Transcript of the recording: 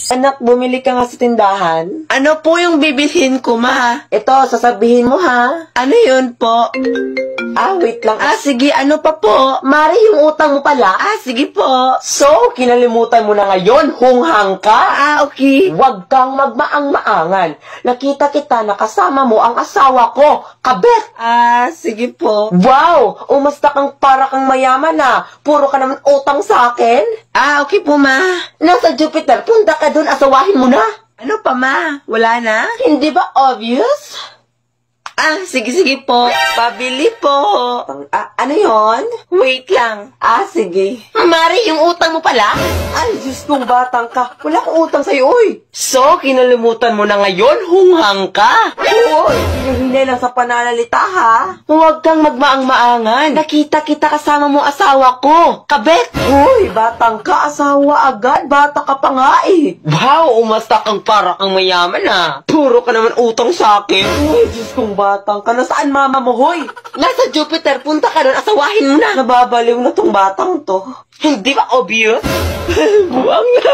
Anak, bumili ka nga sa tindahan. Ano po yung bibilhin ko, ma? Ito, sasabihin mo ha. Ano yun po? Wait lang. Sige, ano pa po? Mari, yung utang mo pala. Sige po. So, kinalimutan mo na ngayon, hunghang ka. Okay. Huwag kang magmaang-maangan. Nakita kita na kasama mo ang asawa ko, kabet. Sige po. Wow, umasta kang para kang mayaman na. Puro ka naman utang sa akin. Okay po, ma. Nasa Jupiter, punta ka dun, asawahin mo na. Ano pa, ma? Wala na? Hindi ba obvious? Sige po. Pabili po. Ano yon? Wait lang. Sige. Mari, yung utang mo pala? Ay, Diyos kong batang ka. Wala akong utang sa'yo, uy. So, kinalimutan mo na ngayon, hunghang ka. Uy, hinahinay lang sa pananalita, ha? Huwag kang magmaang-maangan. Nakita kita kasama mo asawa ko. Kabet. Uy, batang ka, asawa agad. Bata ka pa nga eh. Wow, umasta kang para kang mayaman Puro ka naman utang sa akin. Uy, Diyos kong batang ka. Nasaan mama mo, hoy? Nasa Jupiter, punta ka doon, asawahin mo na. Nababaliw na tong batang to. Hindi ba obvious? Buwang na.